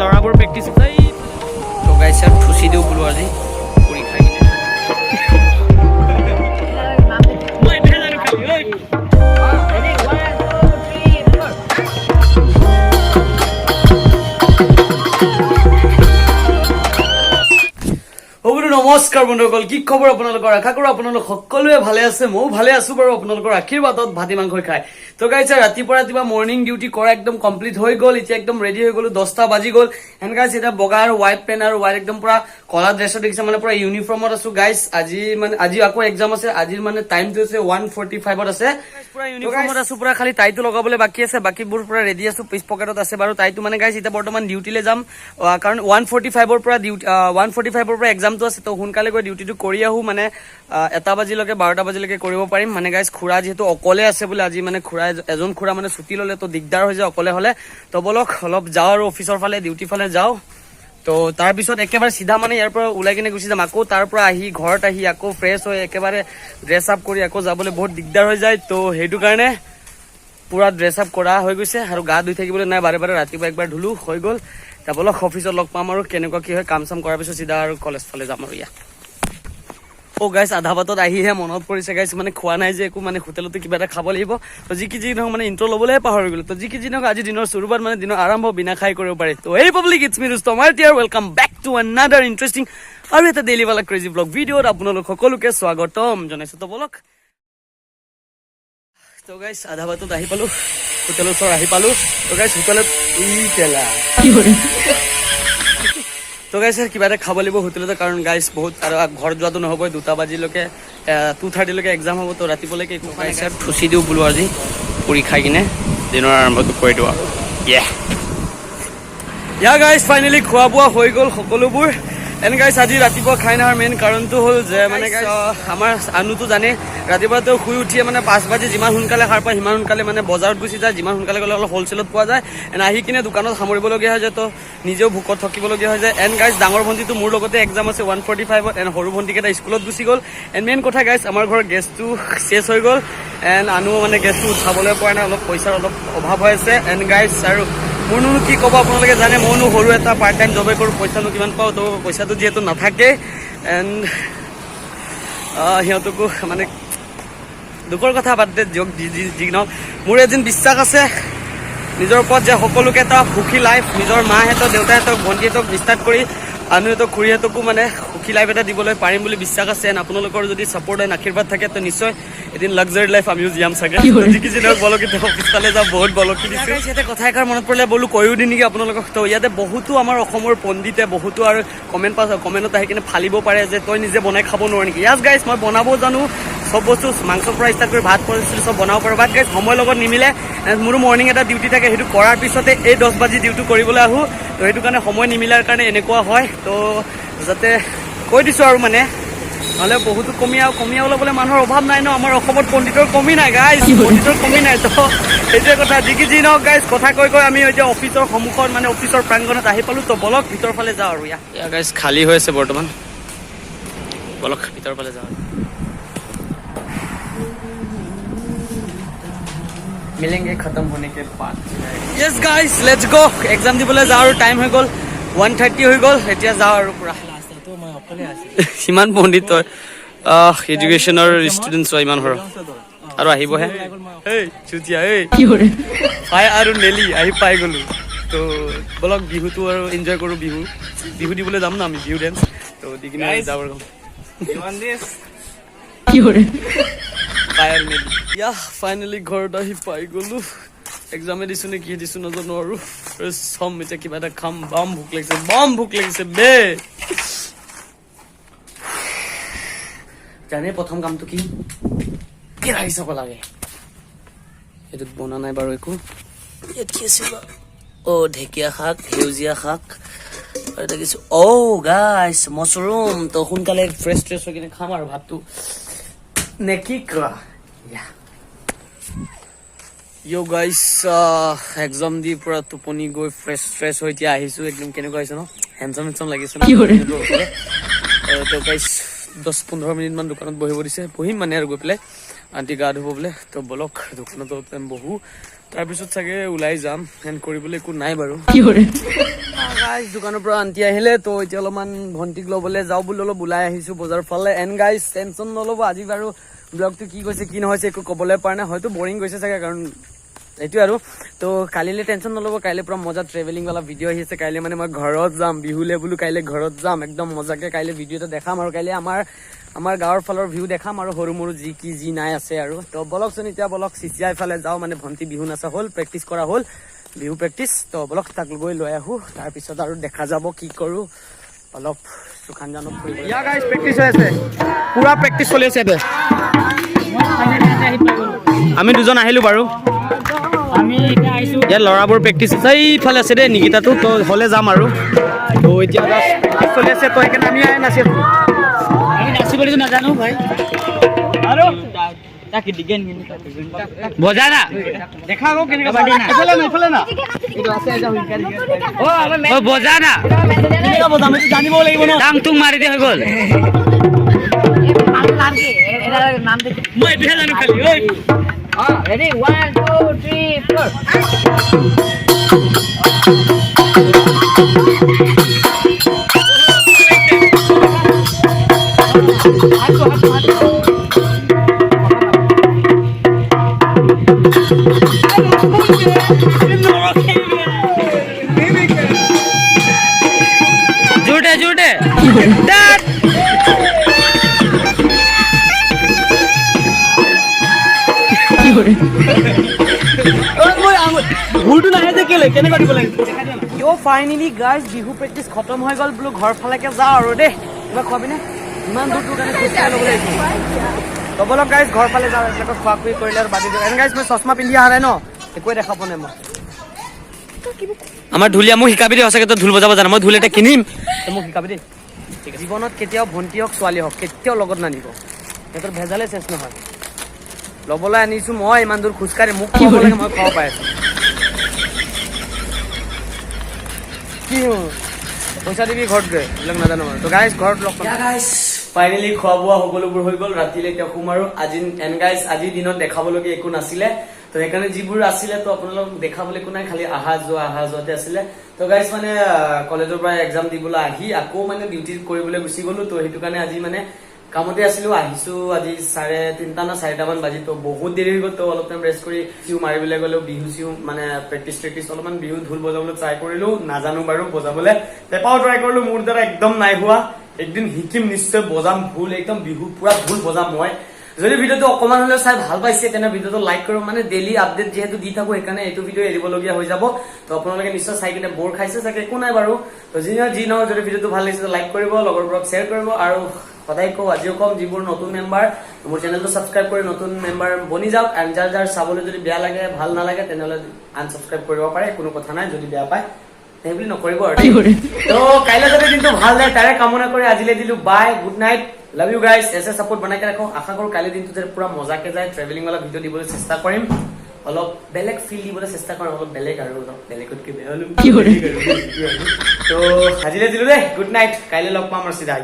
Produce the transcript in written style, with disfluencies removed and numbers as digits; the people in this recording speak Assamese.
লৰাবোৰ প্ৰেক্টিছ তো গাইছ আৰু ঠুচি দিওঁ বোলো আজি পুৰি খাই কিনে নমস্কাৰ বন্ধুসকল, কি খবৰ আপোনালোকৰ? আশা কৰো আপোনালোক সকলোৱে ভালে আছে। ময়ো ভালে আছো বাৰু আপোনালোকৰ আশীৰ্বাদত ভাতি মাংস খাই। তো গাইছ ৰাতিপুৱা মৰ্নিং ডিউটি কৰা একদম কমপ্লিট হৈ গ'ল। এতিয়া একদম ৰেডি হৈ গ'লো, 10টা বাজি গ'ল। এণ্ড গাইছ এতিয়া বগা আৰু হোৱাইট পেণ্ট আৰু হোৱাইট একদম পুৰা কলা ড্ৰেছত দেখিছে, মানে পুৰা ইউনিফৰ্মত আছো গাইছ। আজি আকৌ এক্সাম আছে। আজিৰ মানে টাইমটো হৈছে 1:45 আছে। পুৰা ইউনিফৰ্মত আছো, পুৰা খালি টাইটো লগাবলৈ বাকী আছে, বাকীবোৰ পুৰা ৰেডি আছো। পিছ পকেটত আছে বাৰু টাইটো। মানে গাইছ এতিয়া বৰ্তমান ডিউটিলৈ যাম, কাৰণ 1:45ৰ পৰা এক্সামটো আছে। তো সোনকালে গৈ ডিউটিটো কৰি আহো, মানে 1টা বাজিলৈকে 12টা বাজিলৈকে কৰিব পাৰিম। মানে গাইছ খুৰা যিহেতু অকলে আছে বোলে, আজি মানে এজন খুৰা মানে ছুটি ললে, তো দিগদাৰ হৈ যায় অকলে হলে। তো বলক অলপ যাওঁ আৰু অফিচৰ ফালে, ডিউটি ফালে যাওঁ। তো তাৰপিছত একেবাৰে চিধা মানে ইয়াৰ পৰা ওলাই কিনে গুচি যাম। আকৌ তাৰ পৰা আহি ঘৰত আহি আকৌ ফ্ৰেছ হৈ একেবাৰে ড্ৰেছ আপ কৰি আকৌ যাবলৈ বহুত দিগদাৰ হৈ যায়। তো সেইটো কাৰণে পুৰা ড্ৰেছ আপ কৰা হৈ গৈছে, আৰু গা ধুই থাকিবলৈ নাই, বাৰে বাৰে ৰাতিপুৱা একবাৰ ধুলো, হৈ গ'ল। তাৰ বলক অফিচত লগ পাম আৰু কেনেকুৱা কি হয়, কাম চাম কৰাৰ পিছত চিধা আৰু কলেজ ফালে যাম আৰু গাইছ আধা বাটত আহিহে মনত পৰিছে গাইছ, মানে খোৱা নাই যে একো, মানে হোটেলতো কিবা এটা খাব লাগিব। তো যি কি যি নহওক মানে ইন্ট্ৰ ল'বলৈ পাহৰি গ'লো। তো যি কি যি নহওক আজি দিনৰ শুৰুৱাত মানে দিনৰ আৰম্ভ বিনা খাই কৰিব পাৰে। তো এই পাব্লিক ইটছ মি ৰুস্তম আৰু welcome back to another interesting আৰু এটা ডেইলি ৱালা ক্ৰেজি ব্লগ ভিডিঅ'ত আপোনালোক সকলোকে স্বাগতম জনাইছো। তো বলক। তো গাইছ আধা বাটত আহি পালো, হোটেলৰ ওচৰত আহি পালো। তো গাইছ হোটেলত তো গাইছ কিবা এটা খাব লাগিব হোটেলতে, কাৰণ গাইছ বহুত আৰু ঘৰত যোৱাটো নহ'বই, 2টা বাজিলৈকে 2:30লৈকে এক্সাম হ'ব। তো ৰাতিপুৱালৈকে একো গাইছ আৰু ঠুচি দিওঁ বোলো আজি পুৰি খাই কিনে দিনৰ আৰম্ভটো কৰি দিওঁ আৰু গাইছ ফাইনেলি খোৱা বোৱা হৈ গ'ল সকলোবোৰ। এণ্ড গাইছ আজি ৰাতিপুৱা খাই নহাৰ মেইন কাৰণটো হ'ল যে মানে গাইছ আমাৰ আনুটো জানে ৰাতিপুৱাটো শুই উঠিয়ে মানে 5 বাজি যিমান সোনকালে সাৰ পায় সিমান সোনকালে মানে বজাৰত গুচি যায়, যিমান সোনকালে গ'লে অলপ হ'লচেলত পোৱা যায়। এণ্ড আহি কিনে দোকানত সামৰিবলগীয়া হৈ যায়, তো নিজেও ভোকত থাকিবলগীয়া হৈ যায়। এণ্ড গাইছ ডাঙৰ ভণ্টিটো মোৰ লগতে এক্সাম আছে 1:45ত, এণ্ড সৰু ভণ্টিকেইটা স্কুলত গুচি গ'ল। এণ্ড মেইন কথা গাইছ আমাৰ ঘৰৰ গেছটো চেছ হৈ গ'ল, এণ্ড আনো মানে গেছটো উঠাবলৈ পৰা নাই, অলপ পইচাৰ অলপ অভাৱ হৈ আছে। এণ্ড গাইছ আৰু মোৰনো কি ক'ব আপোনালোকে জানে, মইনো সৰু এটা পাৰ্ট টাইম জবে কৰোঁ, পইচানো কিমান পাওঁ। তো পইচাটো যিহেতু নাথাকে, এণ্ড সিহঁতকো মানে দুখৰ কথা বাদ দে, দিয়ক যি নহওক মোৰ এদিন বিশ্বাস আছে নিজৰ ওপৰত যে সকলোকে এটা সুখী লাইফ নিজৰ মাহঁতক, দেউতাহঁতক, ভণ্টিহঁতক ষ্টাৰ্ট কৰি আনুহঁতক, খুৰীহঁতকো মানে সুখী লাইফ এটা দিবলৈ পাৰিম বুলি বিশ্বাস আছে। এণ্ড আপোনালোকৰ যদি ছাপোৰ্ট এণ্ড আশীৰ্বাদ থাকে তো নিশ্চয় এদিন লাক্সাৰী লাইফ আমিও জীয়াম চাগে। যি কি নহওক বলক এতিয়া অফিচফালে যাওঁ, বহুত বলকি দিছে। ইয়াতে কথা এষাৰ মনত পৰিলে বোলো কৈও দি নেকি আপোনালোকক। তো ইয়াতে বহুতো আমাৰ অসমৰ পণ্ডিতে বহুতো আৰু কমেণ্টত আহি কিনে ফালিব পাৰে যে তই নিজে বনাই খাব নোৱাৰ নেকি। ইয়াছ গাইছ মই বনাব জানো, চব বস্তু মাংসৰ পৰা ষ্টাৰ্ট কৰি ভাত পৰিছিলোঁ চব বনাব পাৰোঁ। বাট গাইছ সময়ৰ লগত নিমিলে, মোৰো মৰ্ণিং এটা ডিউটি থাকে, সেইটো কৰাৰ পিছতে এই 10 বাজি ডিউটি কৰিবলৈ আহোঁ। তো সেইটো কাৰণে সময় নিমিলাৰ কাৰণে এনেকুৱা হয়। তো যাতে কৈ দিছোঁ আৰু মানে নহ'লে বহুতো কমিয়া ওলাবলৈ মানুহৰ অভাৱ নাই ন, আমাৰ অসমত পণ্ডিতৰ কমি নাই গাইছ, পণ্ডিতৰ কমি নাই। তো সেইটোৱে কথা, যি কি যি নহওক গাইছ কথা কৈ আমি এতিয়া অফিচৰ সন্মুখত মানে অফিচৰ প্ৰাংগণত আহি পালোঁ। তো বলক ভিতৰ ফালে যাওঁ আৰু গাইছ খালী হৈ আছে বৰ্তমান, বলক ভিতৰ ফালে যাওঁ। मिलेंगे खत्म होने के बाद। Yes guys let's go, exam দিবলৈ যাওঁ আৰু টাইম হৈ গ'ল 1:30 হৈ গ'ল। এতিয়া যাওঁ আৰু পুৰা সিমান পণ্ডিত তই এডুকেশ্যনৰ ষ্টুডেণ্টছ হয় ইমান সৰ আৰু আহিবহে এই চুতীয়া এই পাই আৰু নেলি আহি পাই গ'লো। তো বলক বিহুটো আৰু এনজয় কৰোঁ, বিহু দিবলৈ যাম ন আমি, বিহু ডেন্স। তো দি কিনে যাওঁ আৰু ফাইনেলি ঘৰত আহি পাই গ'লো। এক্সামে দিছো নে কি দিছো নাজানো আৰু চম এতিয়া কিবা এটা খাম। বম ভোক লাগিছে বে। জানে প্ৰথম কামটো কি কেৰাহী চাব লাগে, সেইটোত বনা নাই বাৰু একো। ইয়াত কি আছে বা, ঢেকীয়া শাক, সেউজীয়া শাক আৰু দেখিছো গাইছ মছৰুম। তো সোনকালে ফ্ৰেছ হৈ কিনে খাম আৰু ভাতটো নে কি কোৱা। গাইছ এক্সাম দি পুৰা টোপনি গৈ ফ্ৰেছ হৈ এতিয়া আহিছো। একদম কেনেকুৱা হৈছে ন, হেণ্ডচাম লাগিছে ন। তো গাইছ 10-15 মিনিট মান দোকানত বহিব দিছে, বহিম মানে আৰু গৈ পেলাই আন্টি গা ধুব বোলে তো বলক দোকানত বহু তাৰপিছত চাগে ওলাই যাম এণ্ড কৰিবলৈ একো নাই বাৰু গাইজ দোকানৰ পৰা আন্টি আহিলে তো এতিয়া অলপমান ভণ্টিক ল'বলৈ যাওঁ বুলি অলপ ওলাই আহিছো বজাৰ ফালে এণ্ড গাইজ টেনশ্যন নল'ব আজি বাৰু ব্লগটো কি গৈছে কি নহৈছে একো ক'বলৈ পৰা নাই হয়তো বৰিং গৈছে চাগে কাৰণ এইটোৱে আৰু তো কালিলৈ টেনশ্যন নল'ব কাইলৈ পৰা মজা ট্ৰেভেলিং ৱালা ভিডিঅ' আহি আছে কাইলৈ মানে মই ঘৰত যাম বিহুলে বোলো কাইলৈ ঘৰত যাম একদম মজাকৈ কাইলৈ ভিডিঅ' এটা দেখাম আৰু কাইলৈ আমাৰ গাঁৱৰ ফালৰ ভিউ দেখাম আৰু সৰু মৰু যি নাই আছে আৰু তো বলকচোন এতিয়া বলক চিচিয়াই ফালে যাওঁ মানে ভণ্টি বিহু নাচা হ'ল প্ৰেক্টিচ কৰা হ'ল বিহু প্ৰেক্টিচ তো বলক তাক গৈ লৈ আহোঁ তাৰপিছত আৰু দেখা যাব কি কৰোঁ অলপ সুখান জানক ফুৰিব ইয়া গাইজ প্ৰেক্টিচ হৈ আছে পুৰা প্ৰেক্টিচ চলি আছে আমি দুজন আহিলোঁ বাৰু ইয়াত ল'ৰাবোৰ প্ৰেক্টিচ এইফালে আছে দেই নিকিতাটো তো হ'লে যাম আৰু তো এতিয়া চলি আছে তো সেইকাৰণে আমি নাচি নাচিবলৈ নাজানো ভাই আৰু বজা না দেখা আকৌ কেনেকৈ এইফালে না বজা না বজাম এইটো জানিব লাগিব ন দাম তোক মাৰি দিয়া হৈ গ'ল মই এইটোহে জানো খালি ready 1 2 4 झूठे ফাইনেলি গাইজ বিহু প্ৰেক্টিচ খতম হৈ গ'ল বোলো ঘৰ ফালেকে যাওঁ আৰু দেই কিবা খোৱাবিনে ইমান দূৰ কাৰণে খোজকাঢ়ি ল'ব লাগিব তবলক গাইজ ঘৰ ফালে যাওঁ এইবিলাকক খোৱা খুৱাই কৰিলে আৰু বাদ দিওঁ এনে গাইজ মই চশমা পিন্ধি অহা নাই ন একোৱে দেখা পোৱা নাই মই আমাৰ ঢুলীয়া মোক শিকাবি দেই সঁচাকৈ তই ঢোল বজাব জানো মই ঢোল এটা কিনিম মোক শিকাবি দেই জীৱনত কেতিয়াও ভণ্টি হওক ছোৱালী হওক কেতিয়াও লগত নানিব সিহঁতৰ ভেজালে চেচ নহয় ল'বলৈ আনিছোঁ মই ইমান দূৰ খোজকাঢ়ি মোক খুৱাব লাগে মই খাব পাই আছোঁ কি পইচা দিবি ঘৰত গৈ এইবিলাক নাজানো আৰু তো গাইজ ঘৰত লগ গাইজ ফাইনেলি খোৱা বোৱা সকলোবোৰ হৈ গ'ল ৰাতিলৈ এতিয়া শুম আৰু আজি এণ্ড গাইজ আজিৰ দিনত দেখাবলগীয়া একো নাছিলে তো সেইকাৰণে যিবোৰ আছিলে তো আপোনালোকক দেখাবলৈ একো নাই খালি অহা যোৱাতে আছিলে তো গাইজ মানে কলেজৰ পৰা এক্সাম দিবলৈ আহি আকৌ মানে ডিউটি কৰিবলৈ গুচি গ'লো তো সেইটো কাৰণে আজি মানে কামতে আছিলো আহিছো আজি 3:30 না 4টা মান বাজি তো বহুত দেৰি হৈ গ'ল তো অলপ টাইম ৰেষ্ট কৰি চিউ মাৰিবলৈ গ'লো বিহু চিউ মানে প্ৰেক্টিচ অলপমান বিহু ঢোল বজাবলৈ ট্ৰাই কৰিলো নাজানো বাৰু বজাবলৈ পেপাও ট্ৰাই কৰিলো মোৰ দ্বাৰা একদম নাই হোৱা একদিন শিকিম নিশ্চয় বজাম ঢোল একদম বিহু পুৰা ঢোল বজাম মই যদি ভিডিঅ'টো অকমান হলেও চাই ভাল পাইছে তেনে ভিডিঅ'টো লাইক কৰিব মানে ডেইলি আপডেট যিহেতু দি থাকো সেইকাৰণে এইটো ভিডিঅ' এৰিবলগীয়া হৈ যাব তো আপোনালোকে নিশ্চয় চাই কিনে বৰ খাইছে চাগে একো নাই বাৰু তো যি নহয় যদি ভিডিঅ'টো ভাল লাগিছে লাইক কৰিব লগৰবোৰক শ্বেয়াৰ কৰিব আৰু সদায় কওঁ আজিও কম যিবোৰ নতুন মেম্বাৰ মোৰ চেনেলটো ছাবস্ক্ৰাইব কৰি নতুন মেম্বাৰ বনি যাওক এণ্ড যাৰ চাবলৈ যদি বেয়া লাগে ভাল নালাগে তেনেহ'লে আনছাবস্ক্ৰাইব কৰিব পাৰে কোনো কথা নাই যদি বেয়া পায় সেইবুলি নকৰিব আৰু তো কাইলৈ যাতে দিনটো ভাল যায় তাৰে কামনা কৰি আজিলৈ দিলো bye good night love you guys এছে ছাপোৰ্ট বনাই ৰাখো আশা কৰোঁ কাইলৈ দিনটো যাতে পুৰা মজাকে যায় ট্ৰেভেলিং ৱালা ভিডিঅ' দিবলৈ চেষ্টা কৰিম অলপ বেলেগ ফিল দিবলৈ চেষ্টা কৰিম অলপ বেলেগ আৰু অলপ বেলেগতকৈ বেয়া হ'লো তো আজিলৈ দিলো দেই গুড নাইট কাইলৈ লগ পাম আৰু চিধা